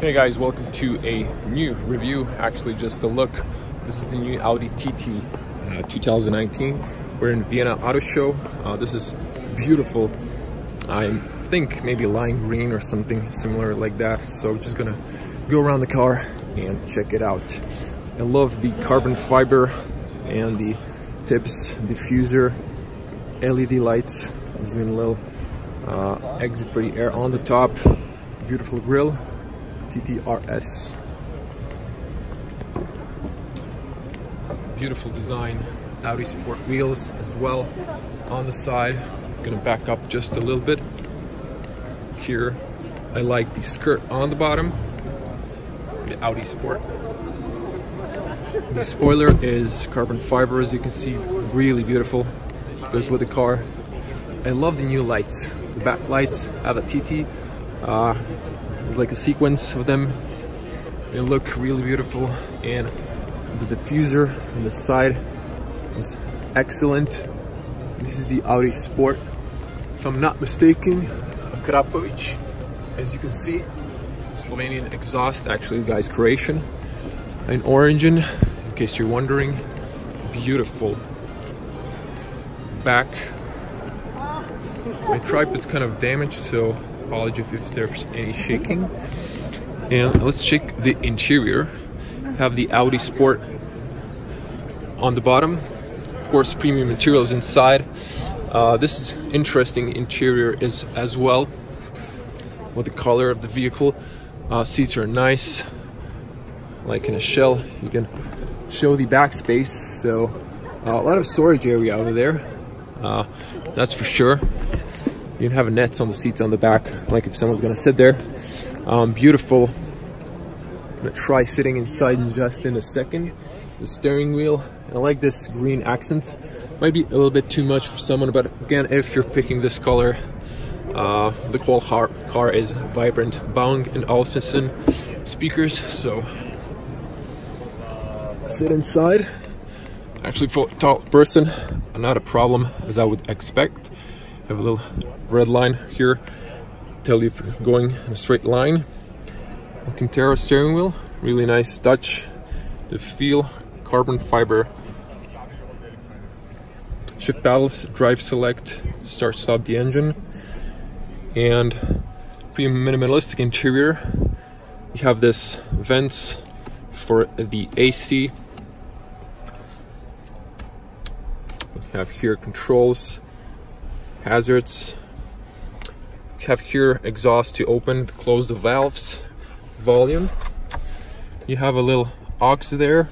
Hey guys, welcome to a new review, actually just a look. This is the new Audi TT 2019. We're in Vienna Auto Show. This is beautiful. I think maybe lime green or something similar like that. So just gonna go around the car and check it out. I love the carbon fiber and the tips, diffuser, LED lights. There's a little exit for the air on the top. Beautiful grille. TT RS. Beautiful design. Audi Sport wheels as well on the side. Gonna back up just a little bit. Here, I like the skirt on the bottom. The Audi Sport. The spoiler is carbon fiber, as you can see, really beautiful. Goes with the car. I love the new lights. The back lights have a TT. There's like a sequence of them. They look really beautiful, and the diffuser on the side is excellent. This is the Audi Sport, if I'm not mistaken, Akrapović. As you can see, Slovenian exhaust, actually the guy's Croatian. An orange, in case you're wondering. Beautiful. Back. My tripod's kind of damaged, so apologies if there's any shaking. And let's check the interior. Have the Audi Sport on the bottom, of course premium materials inside. This is interesting interior is as well, with the color of the vehicle. Seats are nice, like in a shell. You can show the back space, so a lot of storage area over there, that's for sure. You can have nets on the seats on the back, like if someone's gonna sit there. Beautiful. I'm gonna try sitting inside in just in a second. The steering wheel, I like this green accent. Might be a little bit too much for someone, but again, if you're picking this color, the whole car is vibrant. Bang and Olufsen speakers, so sit inside. Actually, for a tall person, not a problem as I would expect. Have a little red line here, tell you if you're going in a straight line. Alcantara steering wheel, really nice touch. The feel, carbon fiber. Shift paddles, drive select, start stop the engine. And pretty minimalistic interior. You have this vents for the AC. You have here controls, hazards. You have here exhaust to open, close the valves, volume. You have a little aux there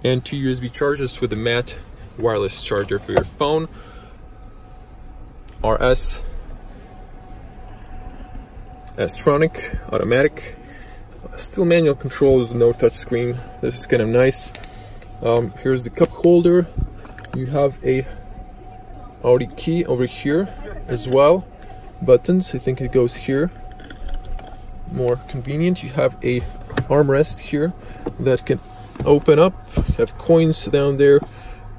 and 2 USB chargers with a mat wireless charger for your phone. RS, tronic, automatic. Still manual controls, no touch screen. This is kind of nice. Here's the cup holder. You have a Audi key over here as well. Buttons, I think it goes here. More convenient. You have a armrest here that can open up. You have coins down there,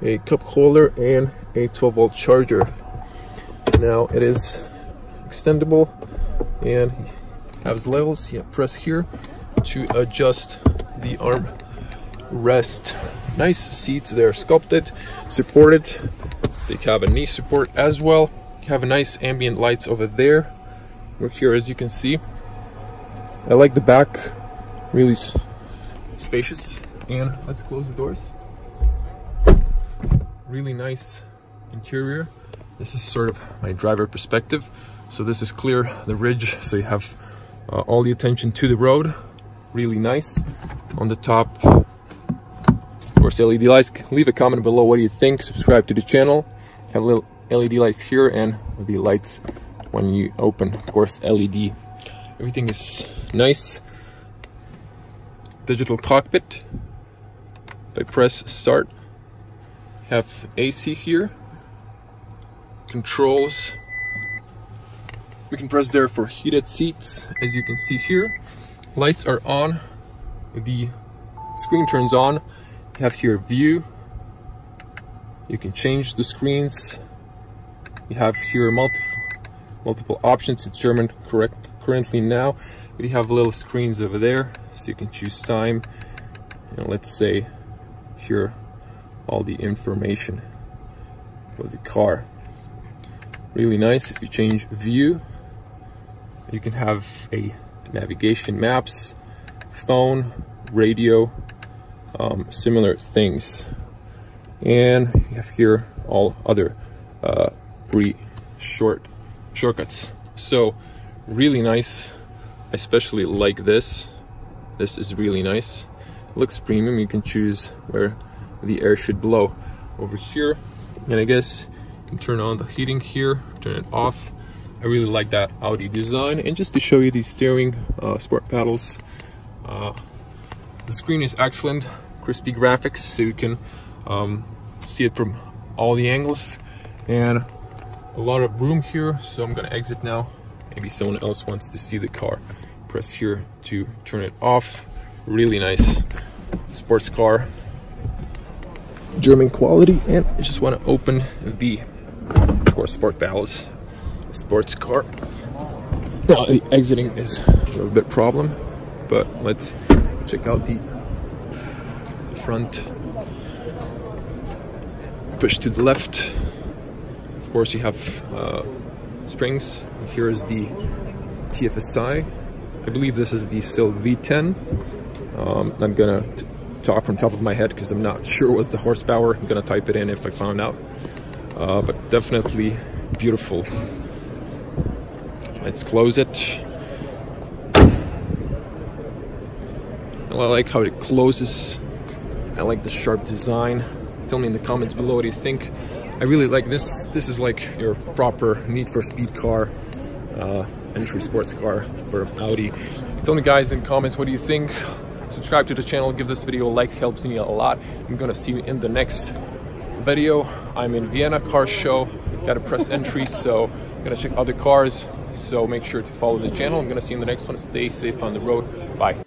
a cup holder, and a 12-volt charger. Now it is extendable and has levels. You press here to adjust the arm rest. Nice seats, they're sculpted, supported. They have a knee support as well. You have a nice ambient lights over there. We're here, as you can see. I like the back, really spacious. And let's close the doors. Really nice interior. This is sort of my driver perspective. So this is clear, the ridge, so you have all the attention to the road. Really nice. On the top, of course, LED lights. Leave a comment below what you think. Subscribe to the channel. Have a little LED lights here and the lights when you open, of course, LED. Everything is nice. Digital cockpit. If I press start, have AC here. Controls. We can press there for heated seats, as you can see here. Lights are on. The screen turns on. You have here view. You can change the screens. You have here multiple options. It's German currently now. but you have little screens over there, so you can choose time. And let's say here all the information for the car. Really nice. If you change view, you can have a navigation, maps, phone, radio, similar things. And you have here all other shortcuts. So really nice. I especially like this. This is really nice. It looks premium. You can choose where the air should blow over here. And I guess you can turn on the heating here, turn it off. I really like that Audi design. And just to show you the steering sport pedals, the screen is excellent, crispy graphics, so you can see it from all the angles, and a lot of room here. So I'm gonna exit now. Maybe someone else wants to see the car. Press here to turn it off. Really nice sports car, German quality. And I just want to open the, of course, sport pedals, sports car. Now the exiting is a little bit problem, but let's check out the front. Push to the left. Of course, you have springs. Here is the TFSI. I believe this is the still V10. I'm gonna talk from top of my head because I'm not sure what's the horsepower. I'm gonna type it in if I found out. But definitely beautiful. Let's close it. I like how it closes. I like the sharp design. Tell me in the comments below what you think. I really like this. This is like your proper Need for Speed car, entry sports car for Audi. Tell me guys in comments, what do you think? Subscribe to the channel, give this video a like, helps me a lot. I'm gonna see you in the next video. I'm in Vienna car show, gotta press entry, so I'm gonna check other cars. So make sure to follow the channel. I'm gonna see you in the next one. Stay safe on the road. Bye.